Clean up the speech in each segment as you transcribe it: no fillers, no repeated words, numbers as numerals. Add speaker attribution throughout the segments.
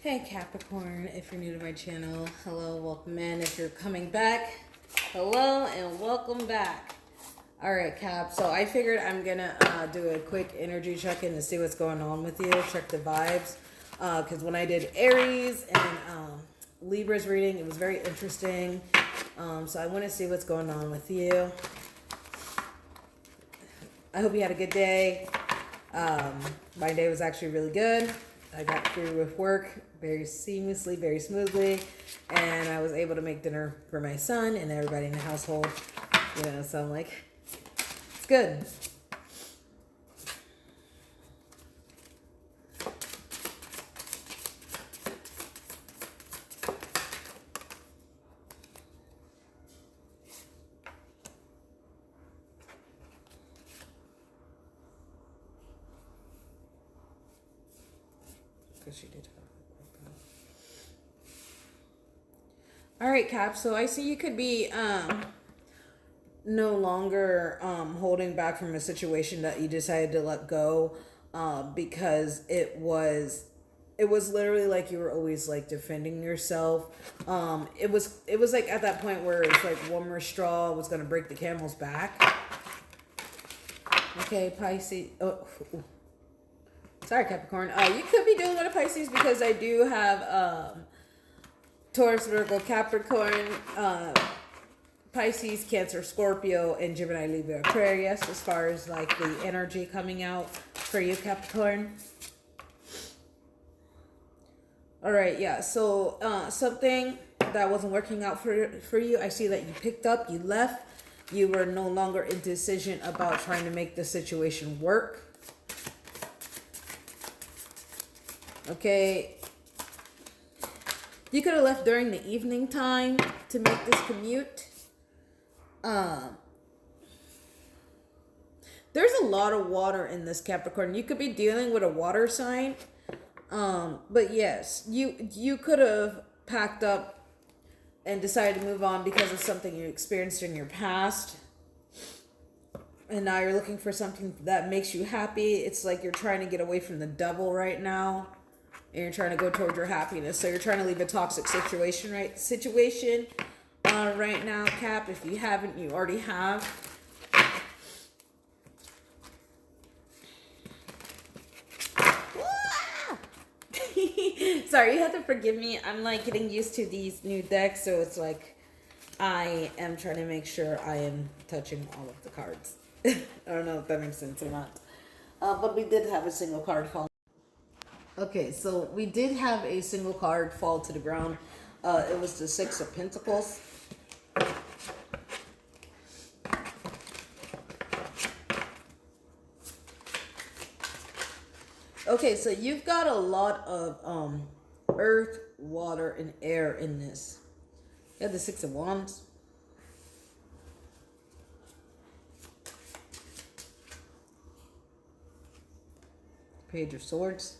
Speaker 1: Hey Capricorn, if you're new to my channel, hello, welcome in. If you're coming back, hello and welcome back. Alright Cap, so I figured I'm gonna do a quick energy check-in to see what's going on with you, check the vibes. Because when I did Aries and Libra's reading, it was very interesting. So I want to see what's going on with you. I hope you had a good day. My day was actually really good. I got through with work very seamlessly, very smoothly, and I was able to make dinner for my son and everybody in the household. So I'm like, it's good. She did have all right, Cap. So I see you could be no longer holding back from a situation that you decided to let go because it was literally like you were always like defending yourself. It was like at that point where it's like one more straw was gonna break the camel's back. Okay, Pisces. Oh. Sorry, Capricorn. You could be dealing with a Pisces because I do have Taurus, Virgo, Capricorn, Pisces, Cancer, Scorpio, and Gemini, Libra, Aquarius as far as like the energy coming out for you, Capricorn. All right, yeah. So something that wasn't working out for you, I see that you picked up, you left. You were no longer in decision about trying to make the situation work. Okay, you could have left during the evening time to make this commute. There's a lot of water in this, Capricorn. You could be dealing with a water sign. But yes, you could have packed up and decided to move on because of something you experienced in your past. And now you're looking for something that makes you happy. It's like you're trying to get away from the devil right now. And you're trying to go towards your happiness. So you're trying to leave a toxic situation right now, Cap. If you haven't, you already have. Sorry, you have to forgive me. I'm like getting used to these new decks, so it's like I am trying to make sure I am touching all of the cards. I don't know if that makes sense or not. But we did have a single card fall. Okay, so we did have a single card fall to the ground. It was the Six of Pentacles. Okay, so you've got a lot of earth, water, and air in this. You have the Six of Wands. Page of Swords.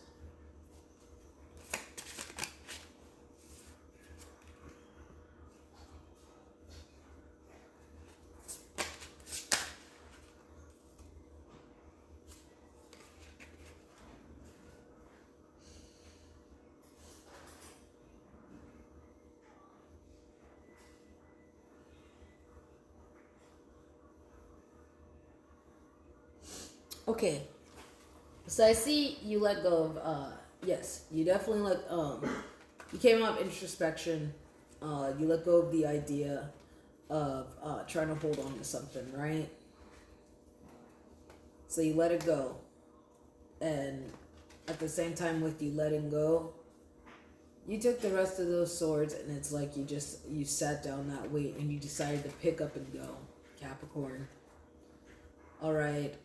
Speaker 1: Okay, so I see you let go of, yes, you definitely you came out of introspection, you let go of the idea of trying to hold on to something, right? So you let it go, and at the same time with you letting go, you took the rest of those swords, and it's like you sat down that weight, and you decided to pick up and go, Capricorn. All right,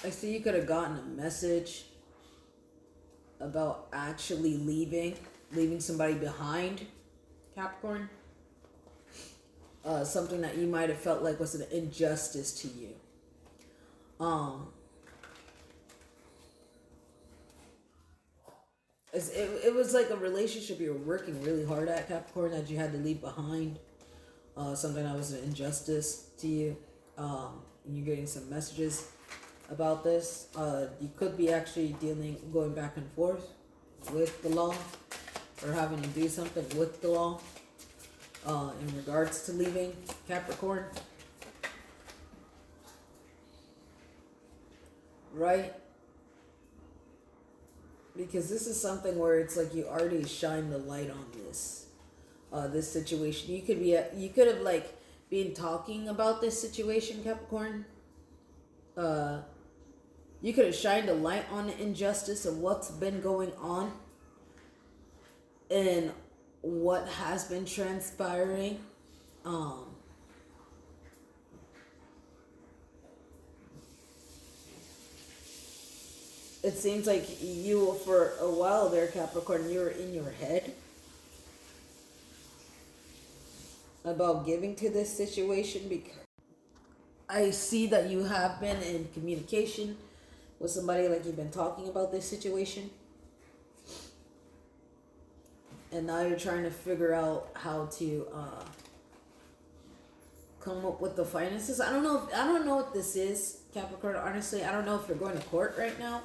Speaker 1: I see you could have gotten a message about actually leaving somebody behind, Capricorn. Something that you might have felt like was an injustice to you. It was like a relationship you were working really hard at, Capricorn, that you had to leave behind. Something that was an injustice to you. and you're getting some messages about this. You could be actually going back and forth with the law, or having to do something with the law in regards to leaving Capricorn. Right? Because this is something where it's like you already shined the light on this situation. You could have like been talking about this situation, Capricorn. You could have shined a light on the injustice of what's been going on and what has been transpiring. It seems like you, for a while there, Capricorn, you were in your head about giving to this situation, because I see that you have been in communication with somebody, like you've been talking about this situation, and now you're trying to figure out how to come up with the finances. I don't know what this is, Capricorn. Honestly, I don't know if you're going to court right now.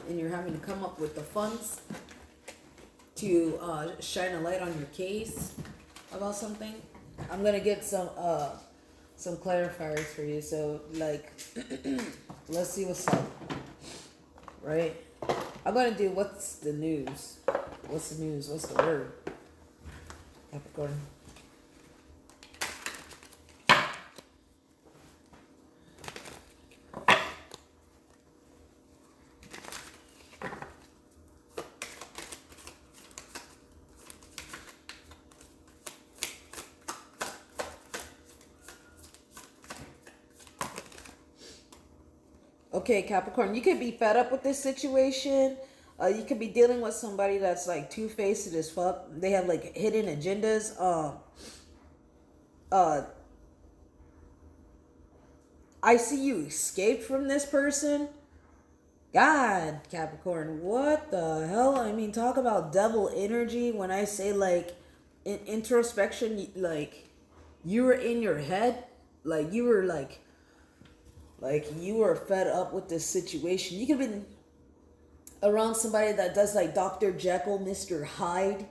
Speaker 1: And you're having to come up with the funds to shine a light on your case about something. I'm gonna get some clarifiers for you. So like, let's see what's up. Right? I'm gonna do what's the news. What's the news? What's the word? Capricorn. Okay, Capricorn, you could be fed up with this situation. You could be dealing with somebody that's like two-faced as fuck. They have like hidden agendas. I see you escaped from this person. God, Capricorn, what the hell? I mean, talk about devil energy. When I say like in introspection, like you were in your head, like you were like you were fed up with this situation. You could have been around somebody that does like Dr. Jekyll, Mr. Hyde,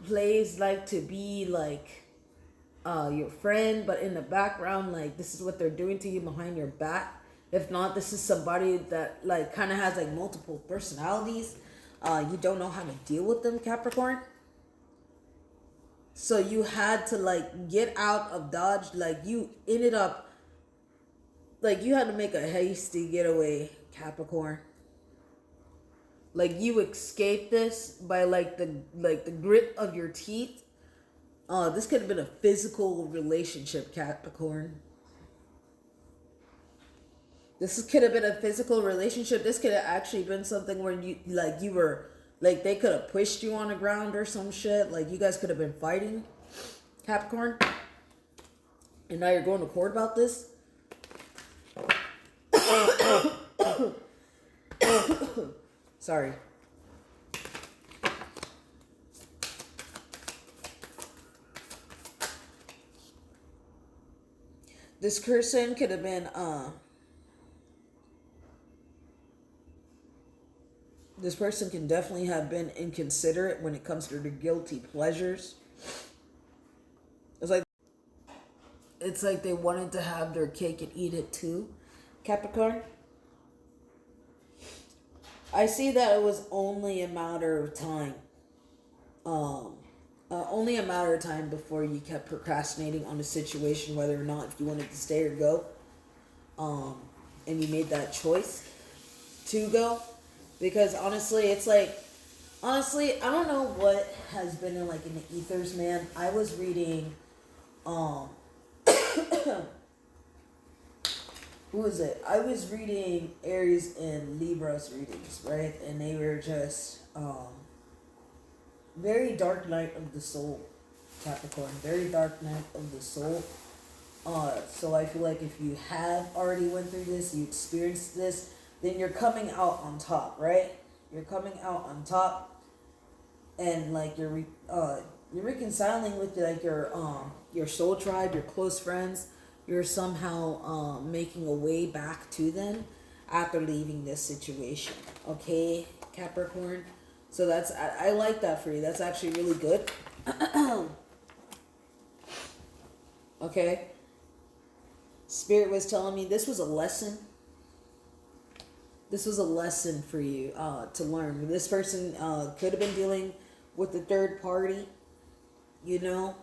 Speaker 1: plays like to be like your friend, but in the background, like this is what they're doing to you behind your back. If not, this is somebody that like kind of has like multiple personalities. You don't know how to deal with them, Capricorn. So you had to like get out of Dodge. Like you ended up, like you had to make a hasty getaway, Capricorn. Like you escaped this by like the grit of your teeth. This could have been a physical relationship, Capricorn. This could have been a physical relationship. This could have actually been something where you were like they could have pushed you on the ground or some shit. Like you guys could have been fighting, Capricorn. And now you're going to court about this. Sorry. This person could have been this person can definitely have been inconsiderate when it comes to their guilty pleasures. It's like they wanted to have their cake and eat it too, Capricorn. I see that it was only a matter of time. Only a matter of time before you kept procrastinating on the situation, whether or not if you wanted to stay or go. And you made that choice to go. Because honestly, it's like, I don't know what has been in like in the ethers, man. I was reading, who was it? I was reading Aries and Libra's readings, right? And they were just very dark night of the soul, Capricorn. Very dark night of the soul. So I feel like if you have already went through this, you experienced this, then you're coming out on top, right? You're coming out on top, and like you're reconciling with like your your soul tribe, your close friends, you're somehow making a way back to them after leaving this situation. Okay, Capricorn. So that's I like that for you. That's actually really good. Okay. Spirit was telling me this was a lesson. This was a lesson for you to learn. This person could have been dealing with the third party. You know,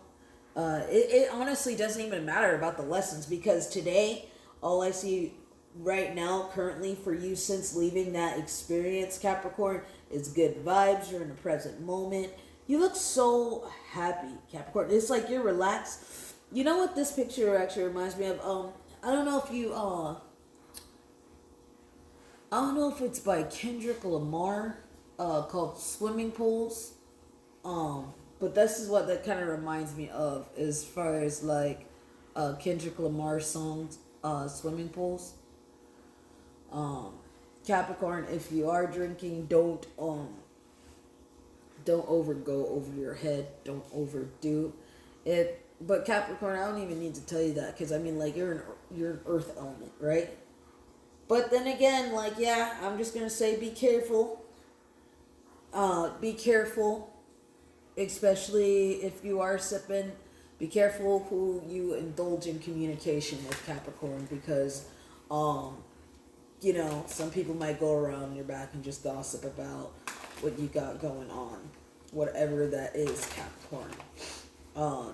Speaker 1: it honestly doesn't even matter about the lessons, because today, all I see right now, currently for you since leaving that experience, Capricorn, is good vibes. You're in the present moment. You look so happy, Capricorn. It's like you're relaxed. You know what this picture actually reminds me of? I don't know if you I don't know if it's by Kendrick Lamar, called Swimming Pools. But this is what that kind of reminds me of, as far as like Kendrick Lamar's songs, Swimming Pools. Capricorn, if you are drinking, don't overgo over your head. Don't overdo it. But Capricorn, I don't even need to tell you that, because I mean, like, you're an earth element, right? But then again, like, yeah, I'm just gonna say be careful. Be careful, especially if you are sipping. Be careful who you indulge in communication with, Capricorn, because you know, some people might go around your back and just gossip about what you got going on, whatever that is, Capricorn.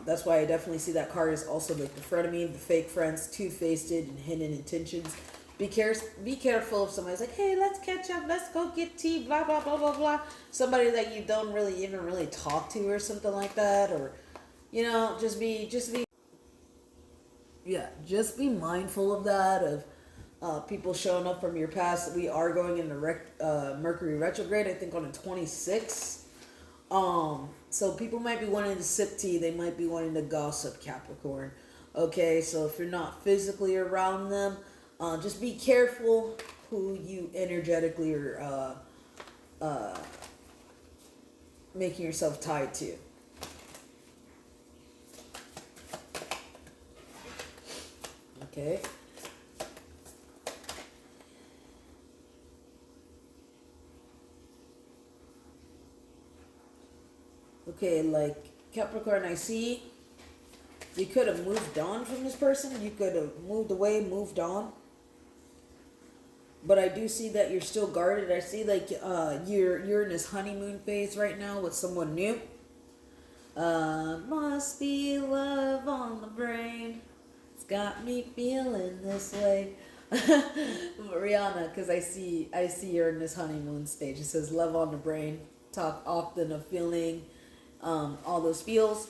Speaker 1: That's why I definitely see that card is also like the frenemy, the fake friends, two-faced, and hidden intentions. Be careful if somebody's like, hey, let's catch up, let's go get tea, blah, blah, blah, blah, blah. Somebody that you don't really even really talk to or something like that. Or, you know, just be mindful of that, of people showing up from your past. We are going into Mercury retrograde, I think on the 26th. So people might be wanting to sip tea. They might be wanting to gossip, Capricorn. Okay, so if you're not physically around them, just be careful who you energetically are making yourself tied to. Okay. Okay, like Capricorn, I see you could have moved on from this person. You could have moved away, moved on. But I do see that you're still guarded. I see like you're in this honeymoon phase right now with someone new. Must be love on the brain. It's got me feeling this way. Rihanna, because I see you're in this honeymoon stage. It says love on the brain. Talk often of feeling all those feels.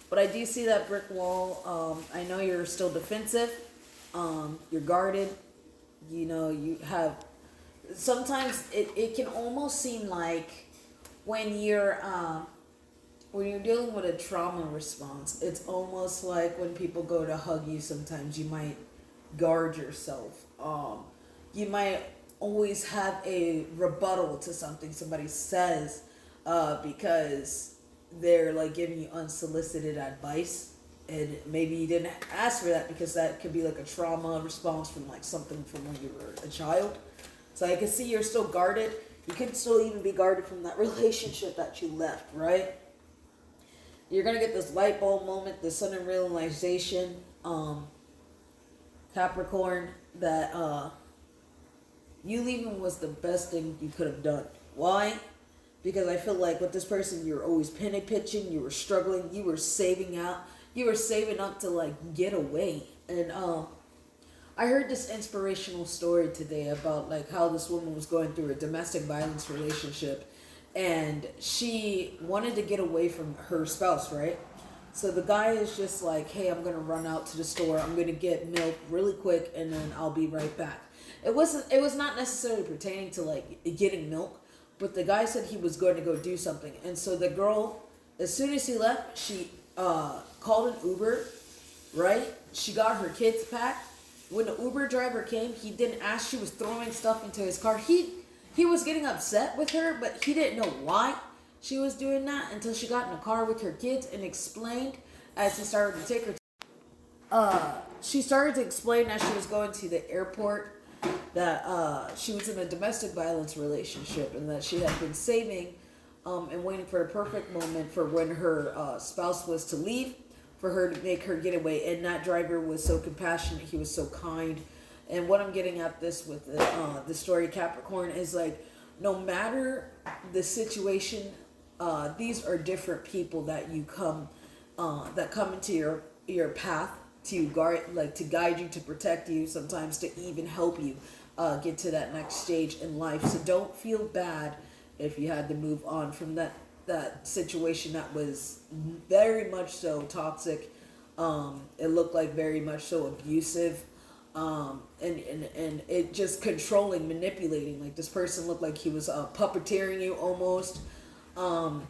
Speaker 1: But I do see that brick wall. I know you're still defensive. You're guarded. You know, you have... Sometimes it can almost seem like when you're dealing with a trauma response, it's almost like when people go to hug you, sometimes you might guard yourself. You might always have a rebuttal to something somebody says, because they're like giving you unsolicited advice, and maybe you didn't ask for that, because that could be like a trauma response from like something from when you were a child. So I can see you're still guarded. You could still even be guarded from that relationship that you left, right? You're gonna get this light bulb moment, this sudden realization, Capricorn, that you leaving was the best thing you could have done. Why? Because I feel like with this person, you were always penny pitching, you were struggling, you were saving up to like get away. And I heard this inspirational story today about like how this woman was going through a domestic violence relationship, and she wanted to get away from her spouse, right? So the guy is just like, hey, I'm gonna run out to the store, I'm gonna get milk really quick, and then I'll be right back. It was not necessarily pertaining to like getting milk, but the guy said he was going to go do something. And so the girl, as soon as he left, she called an Uber, right? She got her kids packed. When the Uber driver came, he didn't ask. She was throwing stuff into his car. He was getting upset with her, but he didn't know why she was doing that until she got in the car with her kids and explained as he started to take her. She started to explain as she was going to the airport that she was in a domestic violence relationship and that she had been saving and waiting for a perfect moment for when her spouse was to leave for her to make her getaway. And that driver was so compassionate. He was so kind. And what I'm getting at this with the story Capricorn is like, no matter the situation, these are different people that you come that come into your path to guard, like to guide you, to protect you, sometimes to even help you get to that next stage in life. So don't feel bad if you had to move on from that situation that was very much so toxic. It looked like very much so abusive. And it just controlling, manipulating. Like this person looked like he was puppeteering you almost. I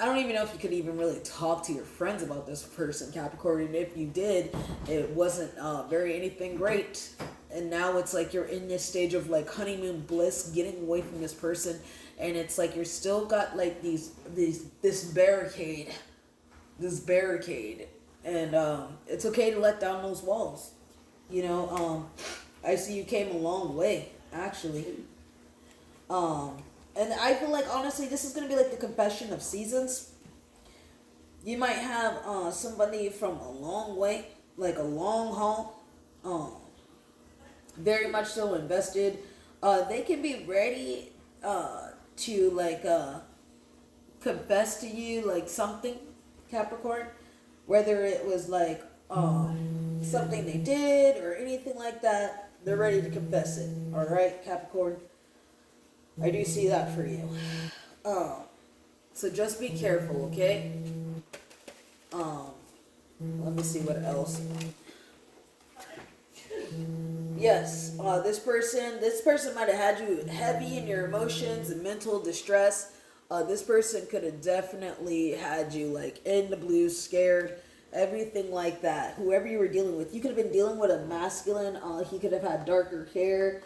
Speaker 1: don't even know if you could even really talk to your friends about this person, Capricorn. And if you did, it wasn't very anything great. And now it's like you're in this stage of like honeymoon bliss, getting away from this person, and it's like you're still got like this barricade, and it's okay to let down those walls. You know, I see you came a long way, actually. And I feel like, honestly, this is going to be like the confession of seasons. You might have somebody from a long way, like a long haul, very much so invested. They can be ready to, like, confess to you, like, something, Capricorn. Whether it was, like, something they did or anything like that, they're ready to confess it. All right, Capricorn? I do see that for you. So just be careful, okay? Let me see what else. Yes, this person might have had you heavy in your emotions and mental distress. This person could have definitely had you like in the blues, scared, everything like that. Whoever you were dealing with, you could have been dealing with a masculine. He could have had darker hair.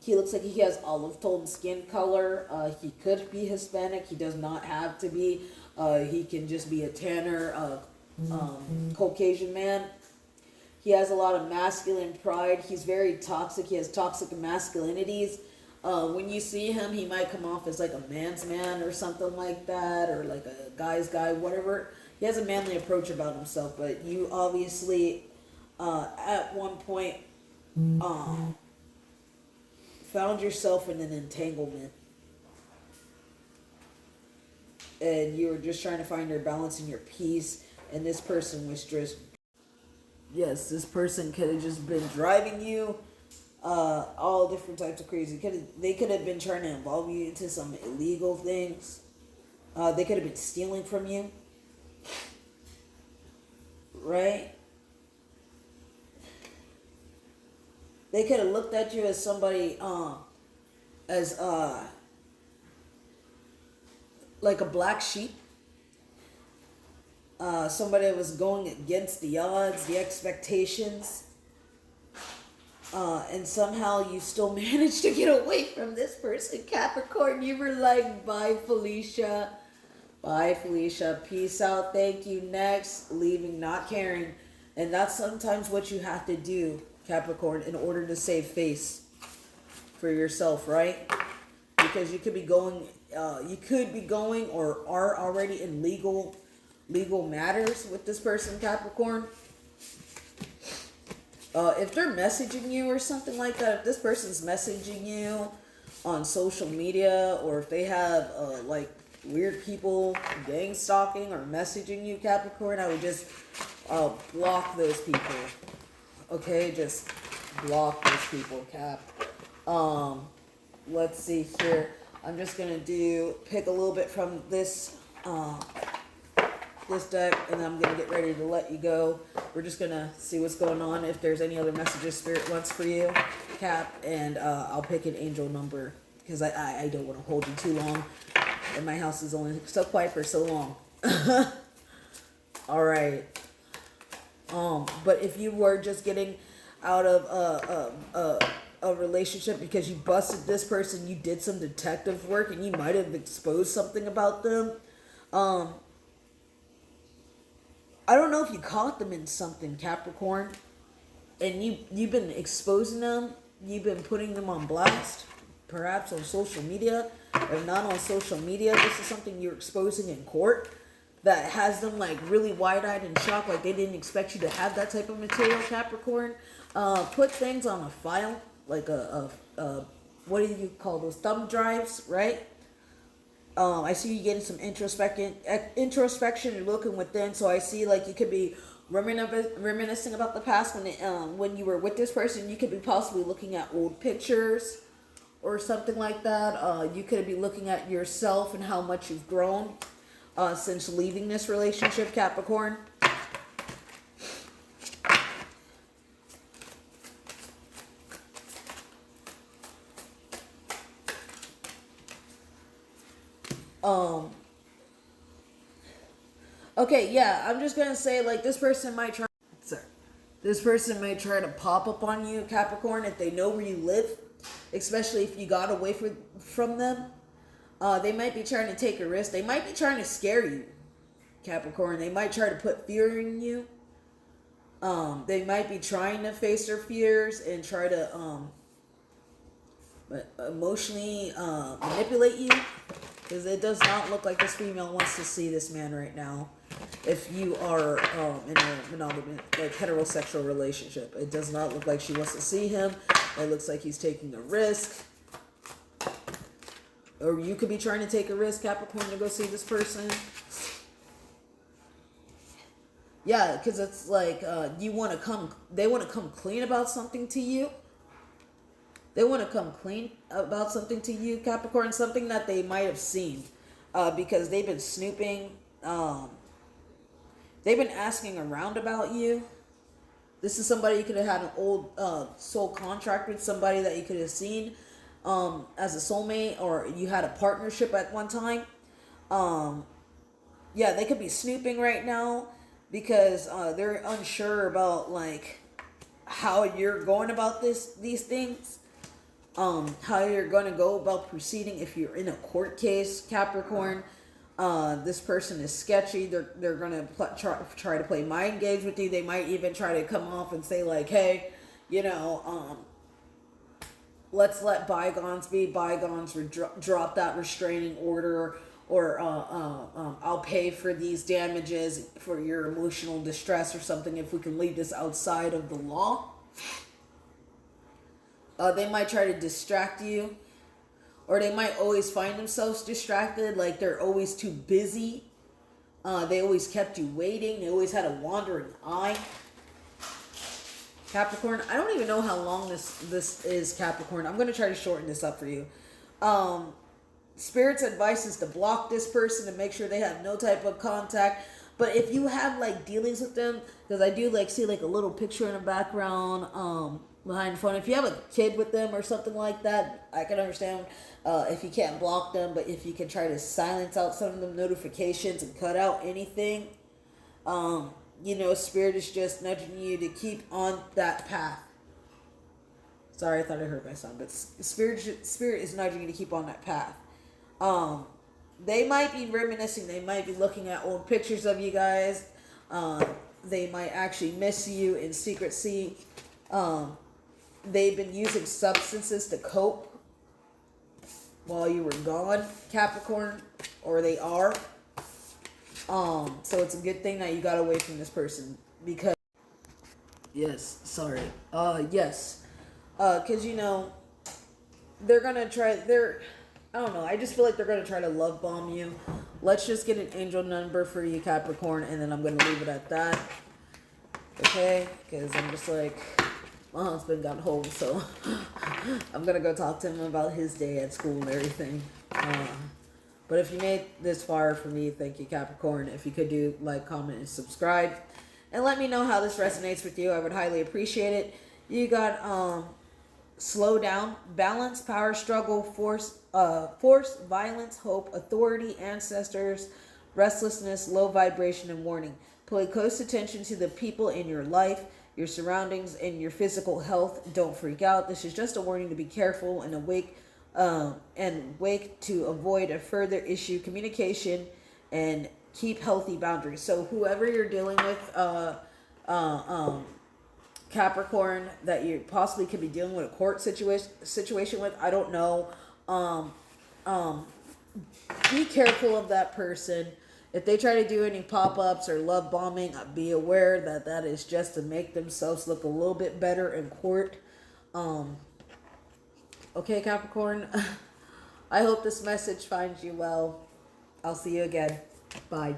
Speaker 1: He looks like he has olive tone skin color. He could be Hispanic. He does not have to be. He can just be a tanner, Caucasian man. He has a lot of masculine pride. He's very toxic. He has toxic masculinities. When you see him, he might come off as like a man's man or something like that, or like a guy's guy, whatever. He has a manly approach about himself, but you obviously, at one point, found yourself in an entanglement. And you were just trying to find your balance and your peace, and this person was just, yes, this person could have just been driving you all different types of crazy. They could have been trying to involve you into some illegal things. They could have been stealing from you. Right? They could have looked at you as somebody, as like a black sheep. Somebody that was going against the odds, the expectations. And somehow you still managed to get away from this person, Capricorn. You were like, bye, Felicia. Bye, Felicia. Peace out. Thank you. Next. Leaving, not caring. And that's sometimes what you have to do, Capricorn, in order to save face for yourself, right? Because you could be going, or are already in legal matters with this person, Capricorn. If they're messaging you or something like that, if this person's messaging you on social media, or if they have like weird people gang stalking or messaging you, Capricorn, I would just block those people. Okay, just block those people, Cap. Let's see here. I'm just gonna pick a little bit from this deck, and then I'm gonna get ready to let you go. We're just gonna see what's going on, if there's any other messages Spirit wants for you, Cap, and I'll pick an angel number because I don't want to hold you too long, and my house is only so quiet for so long. All right. But if you were just getting out of a relationship because you busted this person, you did some detective work, and you might have exposed something about them. I don't know if you caught them in something, Capricorn, and you've been exposing them. You've been putting them on blast, perhaps on social media. If not on social media, this is something you're exposing in court that has them like really wide-eyed and shocked, like they didn't expect you to have that type of material, Capricorn. Put things on a file, like a what do you call those, thumb drives, right? I see you getting some introspection. You're looking within. So I see like you could be reminiscing about the past when you were with this person. You could be possibly looking at old pictures or something like that. You could be looking at yourself and how much you've grown since leaving this relationship, Capricorn. Okay, yeah, I'm just gonna say like this person might try. Sorry, this person may try to pop up on you, Capricorn, if they know where you live, especially if you got away from them. They might be trying to take a risk. They might be trying to scare you, Capricorn. They might try to put fear in you. They might be trying to face their fears and try to emotionally manipulate you, because it does not look like this female wants to see this man right now. If you are in a monogamous, like heterosexual relationship, it does not look like she wants to see him. It looks like he's taking a risk. Or you could be trying to take a risk, Capricorn, to go see this person. Yeah, because it's like they want to come clean about something to you. They want to come clean about something to you, Capricorn, something that they might have seen, because they've been snooping. They've been asking around about you. This is somebody you could have had an old soul contract with, somebody that you could have seen as a soulmate, or you had a partnership at one time. Yeah, they could be snooping right now because they're unsure about like how you're going about these things. How you're going to go about proceeding if you're in a court case, Capricorn. This person is sketchy. They're going to try to play mind games with you. They might even try to come off and say like, hey, let's let bygones be bygones, or drop that restraining order, or I'll pay for these damages for your emotional distress or something if we can leave this outside of the law. They might try to distract you, or they might always find themselves distracted, like they're always too busy. They always kept you waiting. They always had a wandering eye. Capricorn, I don't even know how long this is, Capricorn. I'm going to try to shorten this up for you. Spirit's advice is to block this person and make sure they have no type of contact. But if you have like dealings with them, because I do like see like a little picture in the background behind the phone. If you have a kid with them or something like that, I can understand if you can't block them. But if you can try to silence out some of the notifications and cut out anything, Spirit is just nudging you to keep on that path. Sorry, I thought I heard my son, but Spirit is nudging you to keep on that path. They might be reminiscing. They might be looking at old pictures of you guys. They might actually miss you in secrecy. They've been using substances to cope while you were gone, Capricorn, or they are. So it's a good thing that you got away from this person, because yes, sorry. Yes. Cause they're gonna try, I don't know, I just feel like they're gonna try to love bomb you. Let's just get an angel number for you, Capricorn, and then I'm gonna leave it at that. Okay? Cause I'm just like, my husband got home, so I'm gonna go talk to him about his day at school and everything. But if you made this far for me, thank you, Capricorn. If you could do like, comment, and subscribe, and let me know how this resonates with you, I would highly appreciate it. You got slow down, balance, power, struggle, force, violence, hope, authority, ancestors, restlessness, low vibration, and warning. Pay close attention to the people in your life, your surroundings, and your physical health. Don't freak out. This is just a warning to be careful and awake to avoid a further issue. Communication and keep healthy boundaries. So whoever you're dealing with, Capricorn, that you possibly could be dealing with a court situation with, I don't know. Um, um, be careful of that person. If they try to do any pop-ups or love bombing, be aware that that is just to make themselves look a little bit better in court. Um, okay, Capricorn. I hope this message finds you well. I'll see you again. Bye.